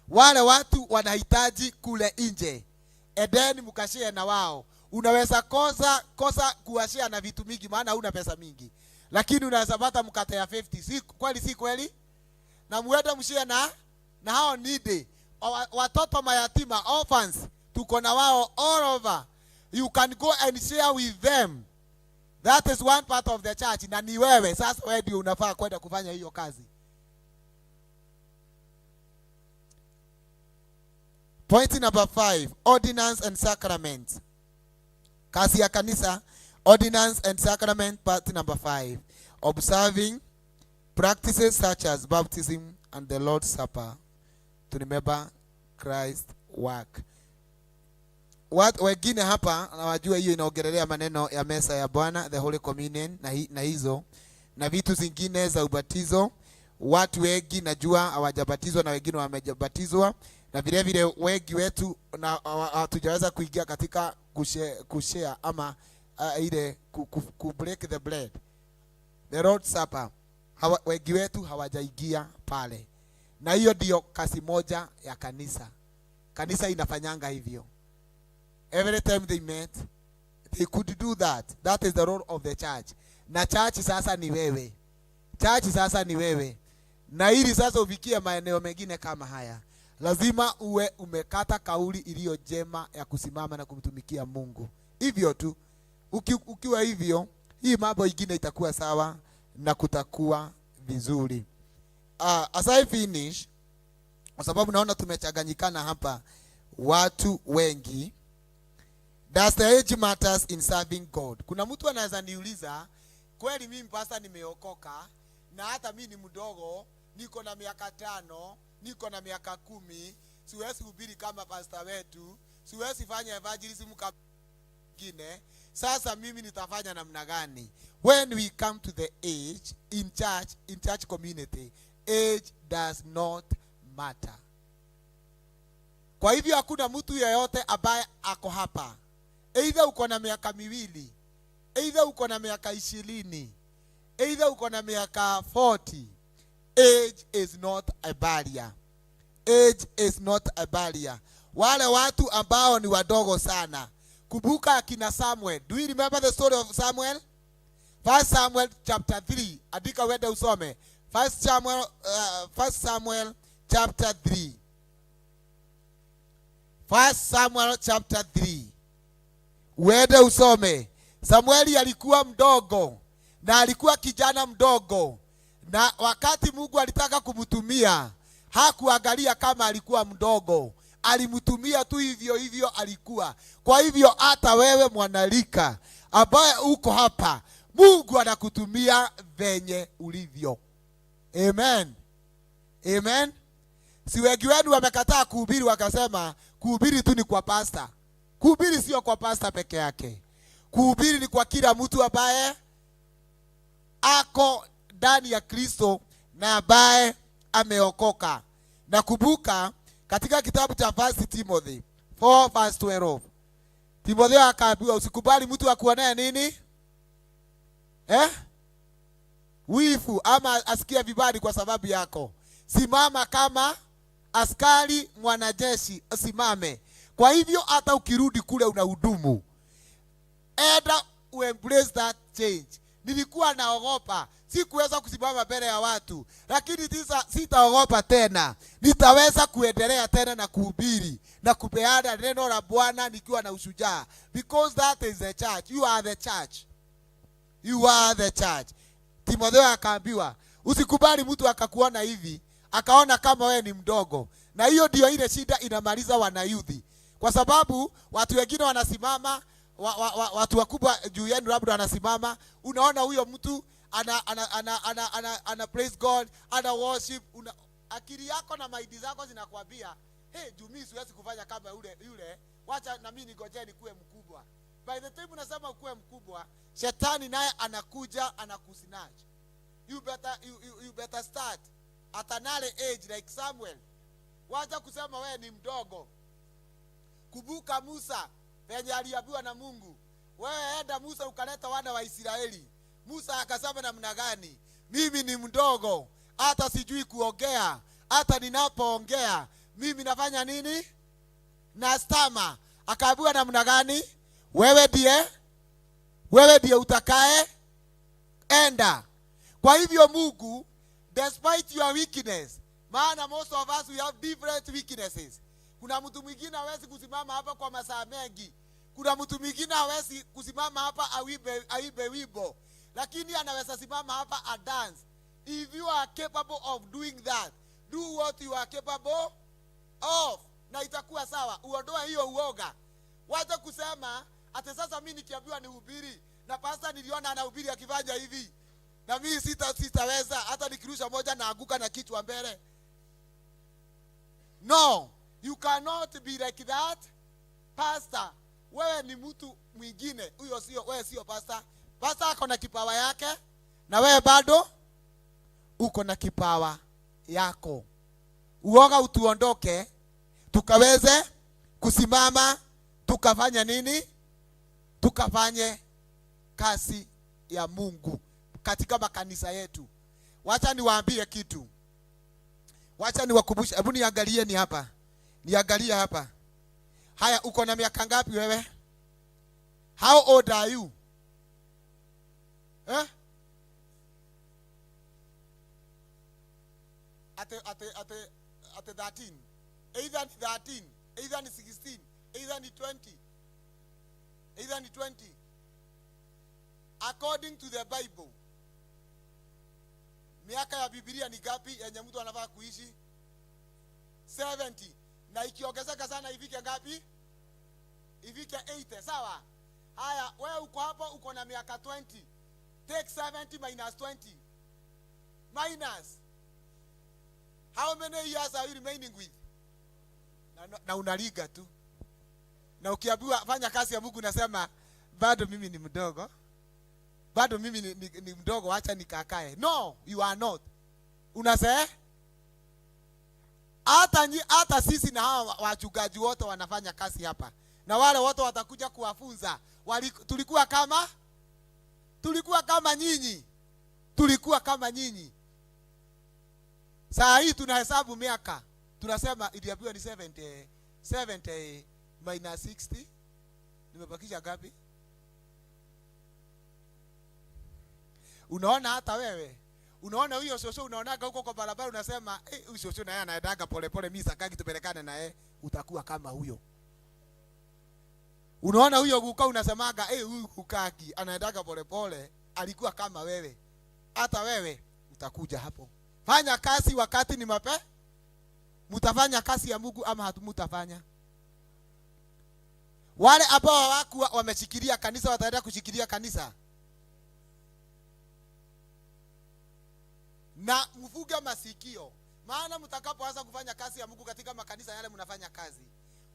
Wale watu wanahitaji kule nje, edeni mkashare na wao. Unaweza kosa kuwashare na vitu mingi maana huna pesa mingi, lakini unaweza pata mkate ya 50. Si kweli? Na muende mshare na hao needy, watoto mayatima, orphans. Tuko na wao all over. You can go and share with them. That is one part of the church. Na ni wewe sasa, wewe ndio unafaa kwenda kufanya hiyo kazi. Point number 5, ordinance and sacrament. Kazi ya kanisa, ordinance and sacrament. Part number 5, observing practices such as baptism and the Lord's Supper to remember Christ's work. Watu wengine hapa nawajua hiyo inaongelea maneno ya mesa ya Bwana, the Holy Communion, na hizo na vitu zingine za ubatizo. Watu wengi najua hawajabatizwa na wengine wamejabatizwa, na vile vile wengi wetu na hatujaweza kuingia katika kushare ama ile ku break the bread, the Lord's Supper. Wengi wetu hawajaingia pale, na hiyo ndio kazi moja ya kanisa. Kanisa inafanyanga hivyo. Every time they met, they could do that. That is the role of the church. Na church sasa ni wewe. Church sasa ni wewe. Na ili sasa ufikie maeneo mengine kama haya, lazima uwe umekata kauli iliyo jema ya kusimama na kumtumikia Mungu. Hivyo tu. Ukiwa hivyo, hii mambo ingine itakuwa sawa na kutakuwa vizuri. As I finish, kwa sababu naona tumechanganyikana hapa watu wengi. Does the age matters in serving God? Kuna mtu anaweza niuliza, kweli mimi pastor nimeokoka na hata mimi ni mdogo, niko na miaka 5, niko na miaka 10, siwezi kuhubiri kama pastor wetu, siwezi fanya evangelism kama wengine. Sasa mimi nitafanya namna gani? When we come to the age in church community, age does not matter. Kwa hivyo hakuna mtu yeyote ambaye ako hapa, either uko na miaka 2, either uko na miaka 20, either uko na miaka 40, age is not a barrier. Age is not a barrier. Wale watu ambao ni wadogo sana, kumbuka akina Samuel. Do you remember the story of Samuel? 1 Samuel chapter 3. Andika wende usome. 1 Samuel chapter 3. 1 Samuel chapter 3. Wende usome. Samueli alikuwa mdogo na alikuwa kijana mdogo, na wakati Mungu alitaka kumtumia hakuangalia kama alikuwa mdogo, alimtumia tu hivyo alikuwa. Kwa hivyo hata wewe mwanalika ambaye uko hapa, Mungu anakutumia venye ulivyo. Amen. Amen. Si wengi wenu wamekataa kuhubiri, wakasema kuhubiri tu ni kwa pastor. Kuhubiri sio kwa pastor peke yake. Kuhubiri ni kwa kila mtu ambaye ako ndani ya Kristo na ambaye ameokoka. Na kumbuka katika kitabu cha 1 Timothy 4:12, Timotheo akaambiwa usikubali mtu akuonee nini? Wivu ama asikia vibali kwa sababu yako. Simama kama askari mwanajeshi, simame. Kwa hivyo hata ukirudi kule unahudumu, enda embrace that change. Nilikuwa naogopa, sikuweza kusimama mbele ya watu, lakini sitaogopa tena. Nitaweza kuendelea tena na kuhubiri na kupeana neno la Bwana nikiwa na ushujaa, because that is the church. You are the church. You are the church. Timotheo akaambiwa, usikubali mtu akakuona hivi, akaona kama wewe ni mdogo. Na hiyo ndio ile shida inamaliza wanayuthi. Kwa sababu watu wengine wanasimama, watu wakubwa juu yenu labda wanasimama, unaona huyo mtu ana praise God, ana worship, akili yako na maidi zako zinakwambia, hey, jumi siwezi kufanya kama yule, wacha na mimi ningoje nikuwe mkubwa. By the time unasema ukuwe mkubwa, shetani naye anakuja anakusinach. You better start at an early age like Samuel. Wacha kusema wewe ni mdogo. Kumbuka Musa penye aliambiwa na Mungu, wewe enda Musa ukaleta wana wa Israeli. Musa akasema namna gani? Mimi ni mdogo, hata sijui kuongea, hata ninapoongea mimi nafanya nini? Nastama. Akaambiwa namna gani? Wewe ndiye utakaye enda. Kwa hivyo Mungu, despite your weakness, maana most of us we have different weaknesses. Kuna mtu mwingine hawezi kusimama hapa kwa masaa mengi. Kuna mtu mwingine hawezi kusimama hapa aibe wimbo, lakini anaweza simama hapa a dance. If you are capable of doing that, do what you are capable of, na itakuwa sawa. Uondoe hiyo uoga. Wacha kusema ate sasa mimi nikiambiwa nihubiri na pastor niliona anahubiri akifanya hivi, na mimi sitaweza, hata nikirusha moja naanguka na kichwa mbele. No, you cannot be like that. Pastor, wewe ni mtu mwingine. Wewe sio pastor. Pastor ako na kipawa yake, na wewe bado uko na kipawa yako. Uoga utuondoke, tukaweze kusimama, tukafanya nini? Tukafanye kazi ya Mungu katika makanisa yetu. Wacha niwaambie kitu. Wacha niwakumbushe. Hebu niangalie hapa. Niangalie hapa. Haya, uko na miaka ngapi wewe? How old are you? At 13. Either 13, either 16, either 20. Either 20. According to the Bible, miaka ya Biblia ni gapi yenye mtu anafaa kuishi? 70. Na ikiongezeka sana ifike ngapi? Ifike 80, sawa? Haya, wewe uko hapo uko na miaka 20. Take 70 minus 20. Minus. How many years are you remaining with? Na unaliga tu. Na ukiambiwa fanya kazi ya Mungu unasema bado mimi ni mdogo. Bado mimi ni mdogo, acha nikakae. No, you are not. Unasema hata sisi na hawa wachungaji wote wanafanya kazi hapa. Na wale wote watakuja kuwafunza. Tulikuwa kama nyinyi. Tulikuwa kama nyinyi. Saa hii tunahesabu miaka. Tunasema iliambiwa ni 70 minus 60. Nimebakisha ngapi? Unaona hata wewe. Unaona huyo shosho unaonaga huko kwa barabara unasema, huyo shosho na yeye anaendaga pole pole, mimi sakaki tupelekane na yeye, utakuwa kama huyo. Unaona huyo guka unasemaga, huyu gukaki anaendaga pole pole, alikuwa kama wewe. Hata wewe utakuja hapo. Fanya kazi wakati ni mape. Mutafanya kazi ya Mungu ama hatumutafanya? Wale ambao wako wameshikilia kanisa wataenda kushikilia kanisa. Na mfuge masikio, maana mtakapoanza kufanya kazi ya Mungu katika makanisa yale mnafanya kazi,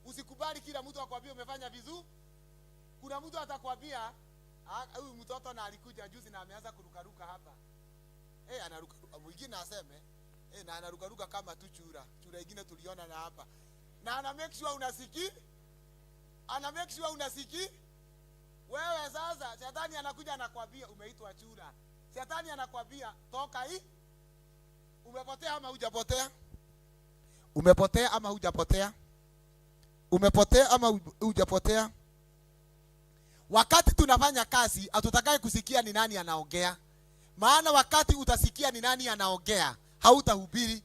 usikubali kila mtu akwambie umefanya vizuri. Kuna mtu atakwambia huyu mtoto na alikuja juzi na ameanza kurukaruka hapa. Anaruka, mwingine aseme na anarukaruka kama tu chura nyingine tuliona na hapa. Na ana make sure unasiki. Wewe sasa shetani anakuja anakwambia umeitwa chura. Shetani anakwambia toka hii. Umepotea ama hujapotea? Umepotea ama hujapotea? Umepotea ama hujapotea? Wakati tunafanya kazi, hatutakai kusikia ni nani anaongea. Maana wakati utasikia ni nani anaongea, hautahubiri.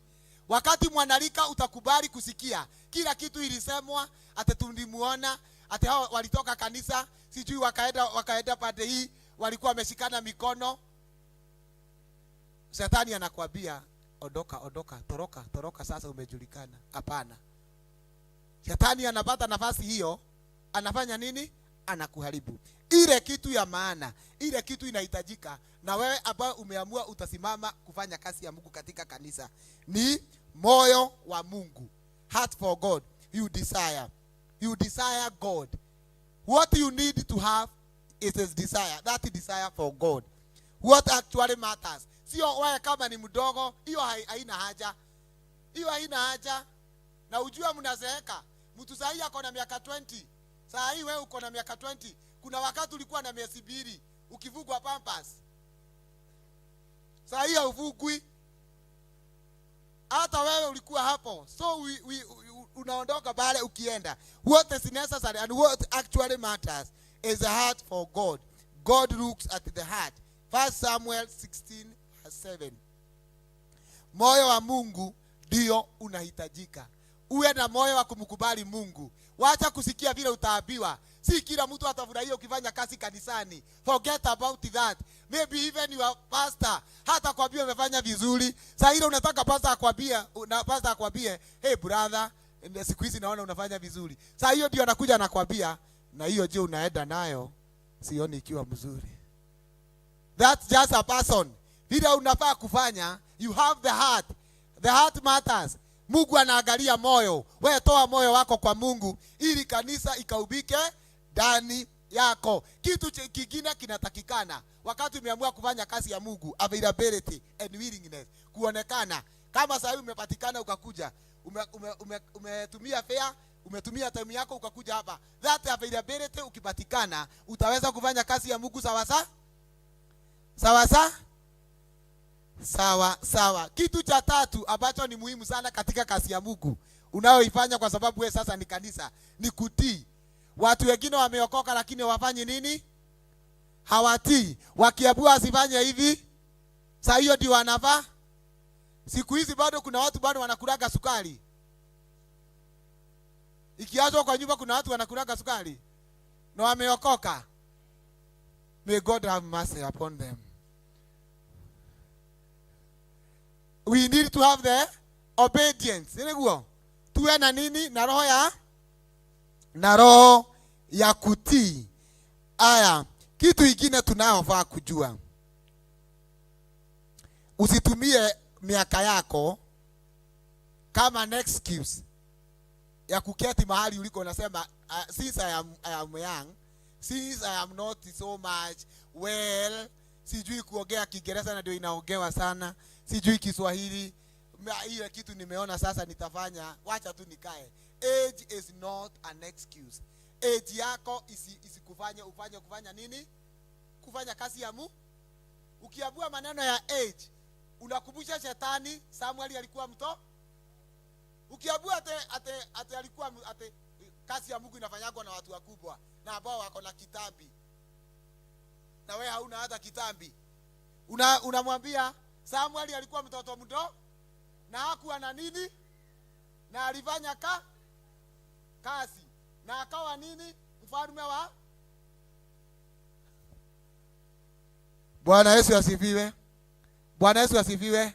Wakati mwanalika utakubali kusikia kila kitu ilisemwa, ate tulimuona, ate hao walitoka kanisa, sijui wakaenda pande hii, walikuwa wameshikana mikono. Shetani anakuambia ondoka, toroka sasa umejulikana. Hapana. Shetani anapata nafasi hiyo, anafanya nini? Anakuharibu. Ile kitu ya maana, ile kitu inahitajika na wewe ambao umeamua utasimama kufanya kazi ya Mungu katika kanisa ni moyo wa Mungu. Heart for God. You desire God. What you need to have is his desire. That desire for God. What actually matters. Sio wewe kama ni mdogo, hiyo haina haja. Hiyo haina haja. Na ujua mnazeeka. Mtu sahi ako na miaka 20. Saa hii wewe uko na miaka 20. Kuna wakati ulikuwa na miezi 2 ukivugwa pampers. Saa hii hauvugwi. Hata wewe ulikuwa hapo. So unaondoka pale ukienda. What is necessary and what actually matters is the heart for God. God looks at the heart. 1 Samuel 16:7. Moyo wa Mungu ndio unahitajika. Uwe na moyo wa kumkubali Mungu. Wacha kusikia vile utaambiwa. Si kila mtu atafurahia ukifanya kazi kanisani. Forget about that. Maybe even your pastor hata kwambia umefanya vizuri. Sasa ile unataka pastor akwambie, hey brother, siku hizi naona unafanya vizuri. Sasa hiyo ndio anakuja anakwambia, na hiyo je unaenda nayo sioni ikiwa mzuri. That's just a person. Vile unafaa kufanya, you have the heart. The heart matters. Mungu anaangalia moyo. Wewe toa moyo wako kwa Mungu ili kanisa ikaubike ndani yako. Kitu kingine kinatakikana wakati umeamua kufanya kazi ya Mungu, availability and willingness. Kuonekana. Kama sasa umepatikana ukakuja, umetumia fare, umetumia time yako ukakuja hapa. That availability ukipatikana, utaweza kufanya kazi ya Mungu sawa sawa. Kitu cha tatu ambacho ni muhimu sana katika kazi ya Mungu unayoifanya, kwa sababu wewe sasa ni kanisa, ni kutii. Watu wengine wameokoka lakini wafanye nini? Hawatii. Wakiambiwa asifanye hivi, sasa hiyo ndio wanafaa. Siku hizi bado kuna watu bado wanakulaga sukari. Ikiachwa kwa nyumba kuna watu wanakulaga sukari na wameokoka. May God have mercy upon them. We need to have the obedience. Ndio. Tuwe na nini? Na roho ya kutii. Aya, kitu kingine tunayofaa kujua. Usitumie miaka yako kama an excuse ya kuketi mahali uliko unasema since I am young, since I am not so much well, sijui kuongea Kiingereza na ndio inaongewa sana, sijui Kiswahili, ile kitu nimeona sasa nitafanya, wacha tu nikae. Age is not an excuse. Age yako isikufanye kufanya nini? Kufanya kazi ya Mungu. Ukiabua maneno ya age, unakumbusha shetani Samuel alikuwa mto. Ukiabua ate alikuwa kazi ya Mungu inafanyagwa na watu wakubwa na ambao wako na kitambi. Na wewe hauna hata kitambi. Unamwambia Samuel alikuwa mtoto mdogo na hakuwa na nini? Na alifanya kazi na akawa nini? Mfalme wa. Bwana Yesu asifiwe. Bwana Yesu asifiwe.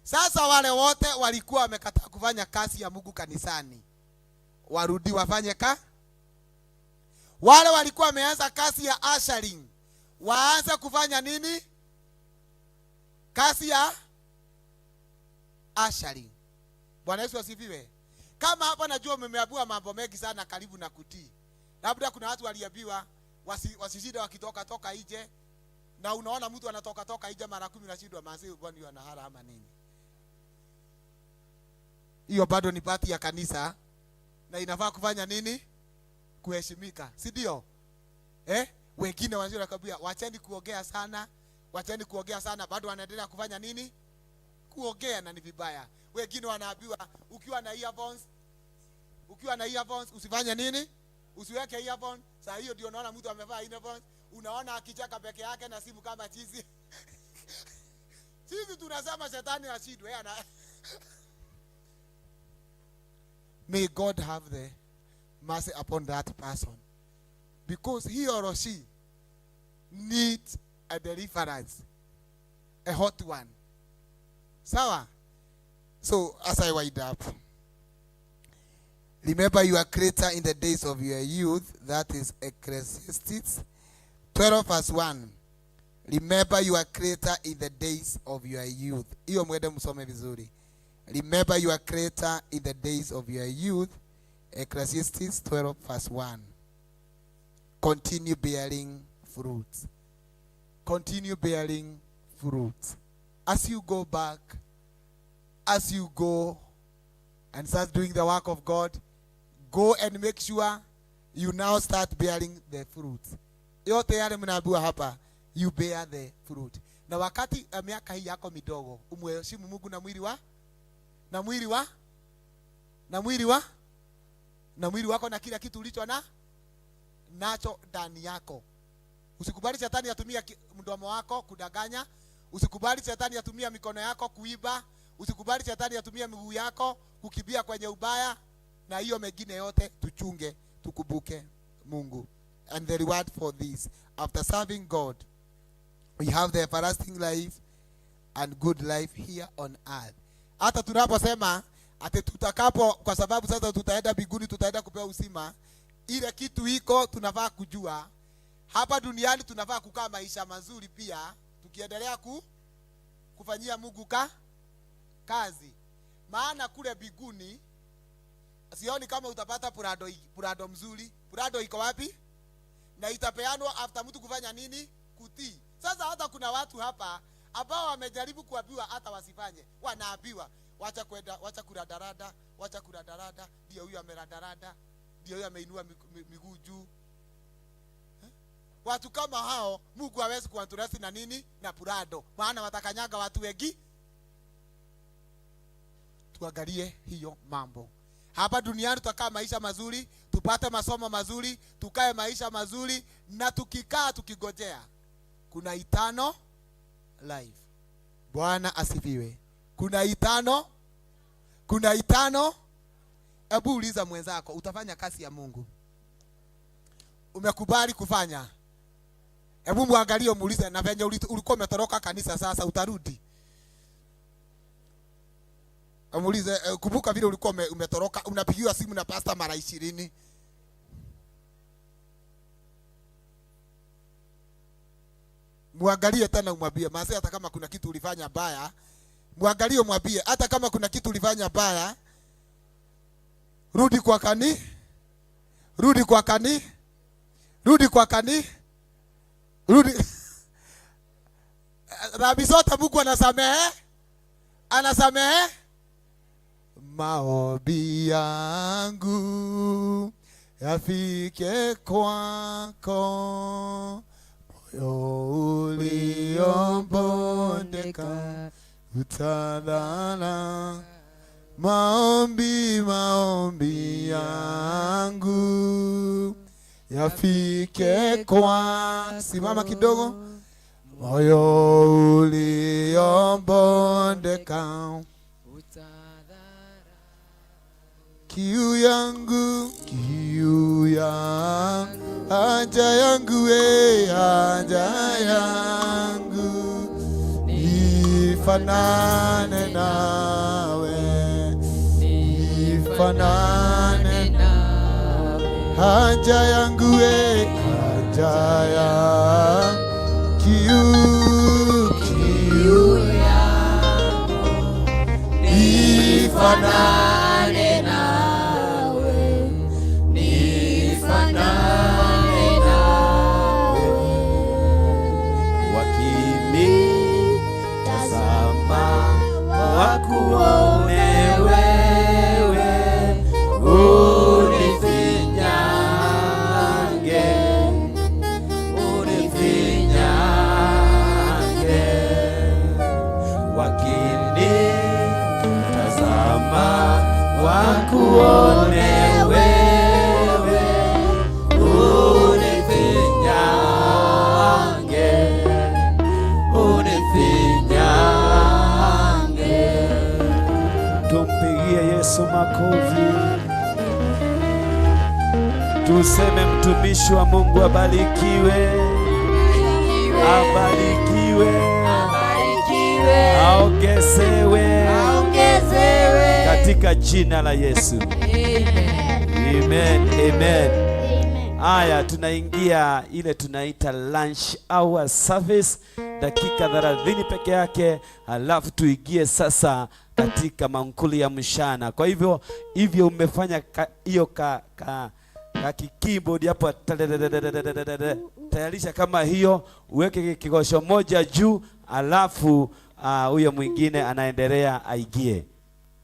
Sasa wale wote walikuwa wamekataa kufanya kazi ya Mungu kanisani, warudi wafanye wale walikuwa wameanza kazi ya ushering, waanze kufanya nini? Kazi ya ushering. Bwana Yesu asifiwe. Kama hapa najua mmeambiwa mambo mengi sana karibu na kutii. Labda kuna watu waliambiwa wasishinde wakitoka nje, na unaona mtu anatoka nje mara 10 unashindwa maasi bwana yeye anahara ama nini. Hiyo bado ni pati ya kanisa na inafaa kufanya nini? Kuheshimika, si ndio? Wengine wanajua kabisa wacheni kuongea sana, bado wanaendelea kufanya nini? Kuongea, na ni vibaya. Wengine wanaambiwa ukiwa na earphones Ukiwa na earphones usifanye nini? Usiweke earphone. Saa hiyo ndio unaona mtu amevaa earphones, unaona akicheka peke yake na simu kama chizi. Sisi tunasema shetani ashindwe ana. May God have the mercy upon that person, because he or she needs a deliverance, a hot one. Sawa? So as I wind up, remember your creator in the days of your youth. That is Ecclesiastes 12 verse 1. Remember your creator in the days of your youth. Hiyo mwende msome vizuri. Remember your creator in the days of your youth. Ecclesiastes 12 verse 1. Continue bearing fruit. Continue bearing fruit. As you go back, as you go and start doing the work of God, go and make sure you now start bearing the fruit. Yote yale mnaambiwa hapa, you bear the fruit. Na wakati miaka hii yako midogo, umheshimu Mungu na mwili wako na kila kitu ulicho nacho ndani yako. Usikubali shetani atumie mdomo wako kudanganya. Usikubali shetani atumie mikono yako kuiba. Usikubali shetani atumie miguu yako kukimbia kwenye ubaya. Na hiyo mengine yote tuchunge, tukumbuke Mungu. And the reward for this, after serving God, we have the everlasting life and good life here on earth. Hata tunaposema ati tutakapo, kwa sababu sasa tutaenda mbinguni, tutaenda kupewa uzima, ile kitu iko tunafaa kujua. Hapa duniani tunafaa kukaa maisha mazuri pia, tukiendelea kufanyia Mungu kazi. Maana kule mbinguni sioni kama utapata purado mzuri. Purado iko wapi? Na itapeanwa after mtu kufanya nini? Kutii. Sasa hata kuna watu hapa ambao wamejaribu kuambiwa hata wasifanye. Wanaambiwa wacha kwenda, wacha kuradarada, ndio huyo ameradarada, ndio huyo ameinua miguu juu. Watu kama hao Mungu hawezi kuanturasi na nini? Na purado. Maana watakanyaga watu wengi. Tuangalie hiyo mambo. Hapa duniani tutakaa maisha mazuri, tupate masomo mazuri, tukae maisha mazuri, na tukikaa tukigojea kuna eternal life. Bwana asifiwe. Kuna eternal. Hebu uliza mwenzako, utafanya kazi ya Mungu? Umekubali kufanya? Hebu muangalie, muulize, na venye ulikuwa umetoroka kanisa sasa utarudi? Amulize, kumbuka vile ulikuwa umetoroka, unapigiwa simu na pastor mara 20. Muangalie tena umwambie, maana hata kama kuna kitu ulifanya baya, muangalie umwambie, hata kama kuna kitu ulifanya baya, rudi kwa kani. Dhambi zote Mungu anasamehe. Maombi yangu yafike kwako, moyo uliombondeka utadhala. Maombi yangu yafike kwa, simama kidogo, moyo uliombondeka kiu yangu, haja yangu, nifanane nawe, haja yangu, kiu yangu, nifanane nawe, wakinitazama wakuone wewe, unifinyange, wakinitazama Tuseme mtumishi wa Mungu abarikiwe, abarikiwe, aongezewe katika jina la Yesu. Amen. Amen. Aya, tunaingia ile tunaita lunch hour service, dakika 30 peke yake, alafu tuingie sasa katika mankuli ya mchana. Kwa hivyo umefanya hiyo keyboard hapo, tayarisha kama hiyo, uweke kigosho moja juu, alafu huyo mwingine anaendelea aigie.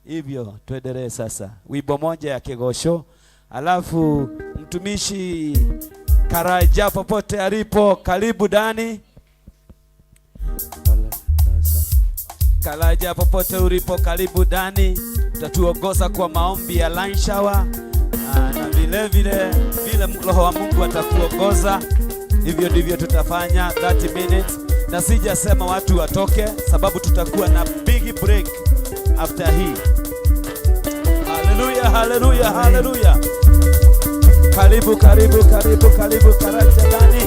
Hivyo tuendelee sasa, wimbo moja ya kigosho, alafu mtumishi Karaja popote alipo, karibu Dani. Karaja popote ulipo, karibu Dani, utatuongoza kwa maombi ya lunch hour, na vile Roho wa Mungu atakuongoza. Hivyo ndivyo tutafanya 30 minutes, na sijasema watu watoke, sababu tutakuwa na big break after hii. Hallelujah, hallelujah, hallelujah. Karibu Karaja Dani.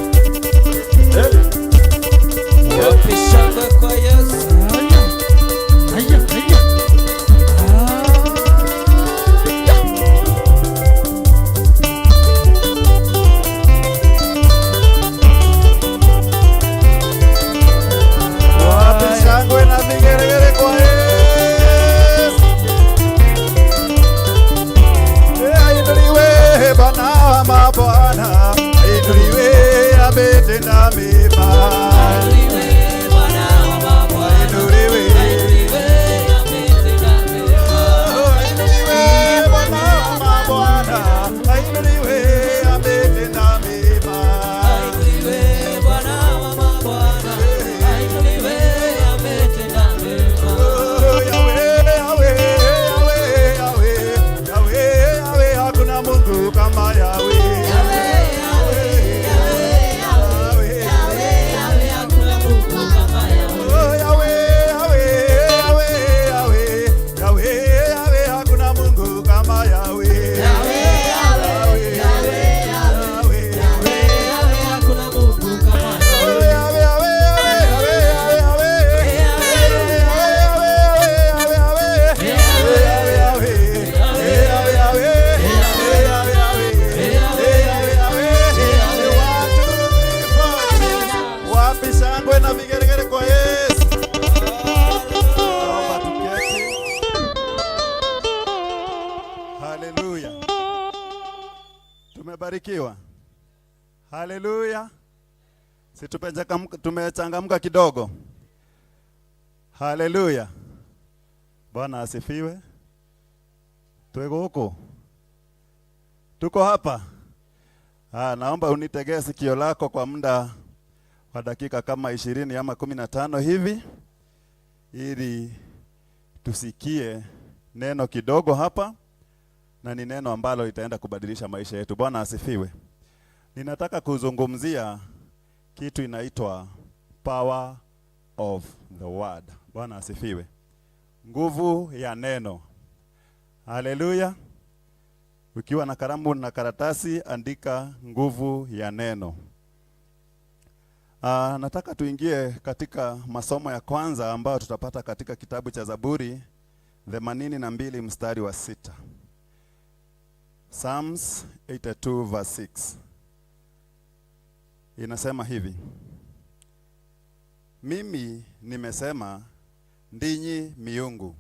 Wapishanga kwa Yesu. Wapishangwe na vigeregere kwa Yesu. Ainuliwe Bwana wa mabwana, ainuliwe ametenda mema. Tumebarikiwa. Haleluya. Si tumechangamka kidogo. Haleluya. Bwana asifiwe. Tuko huko. Tuko hapa. Naomba unitegee sikio lako kwa muda wa dakika kama 20 ama 15 hivi, ili tusikie neno kidogo hapa, na ni neno ambalo litaenda kubadilisha maisha yetu. Bwana asifiwe. Ninataka kuzungumzia kitu inaitwa power of the word. Bwana asifiwe. Nguvu ya neno. Haleluya. Ukiwa na kalamu na karatasi, andika nguvu ya neno. Nataka tuingie katika masomo ya kwanza ambayo tutapata katika kitabu cha Zaburi 82 mstari wa 6. Psalms 82 verse 6. Inasema hivi: mimi nimesema ndinyi miungu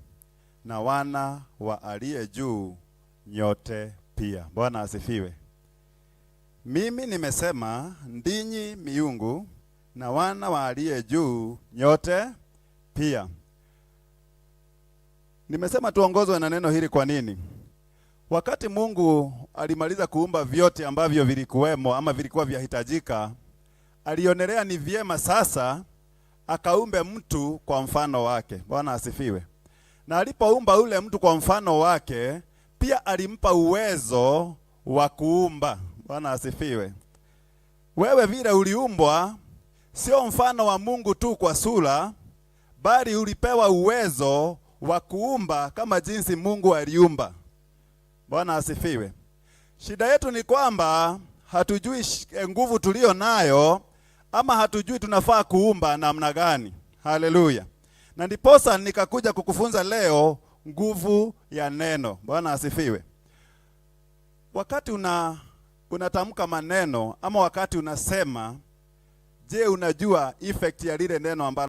na wana wa aliye juu nyote pia. Bwana asifiwe. Mimi nimesema ndinyi miungu na wana wa aliye juu nyote pia. Nimesema tuongozwe na neno hili. Kwa nini? Wakati Mungu alimaliza kuumba vyote ambavyo vilikuwemo ama vilikuwa vyahitajika, alionelea ni vyema sasa akaumbe mtu kwa mfano wake. Bwana asifiwe. Na alipoumba ule mtu kwa mfano wake, pia alimpa uwezo wa kuumba. Bwana asifiwe. Wewe vile uliumbwa sio mfano wa Mungu tu kwa sura, bali ulipewa uwezo wa kuumba kama jinsi Mungu aliumba. Bwana asifiwe. Shida yetu ni kwamba hatujui nguvu tulio nayo, ama hatujui tunafaa kuumba namna gani. Haleluya. Na ndiposa nikakuja kukufunza leo nguvu ya neno. Bwana asifiwe. Wakati unatamka maneno ama wakati unasema, je, unajua effect ya lile neno ambalo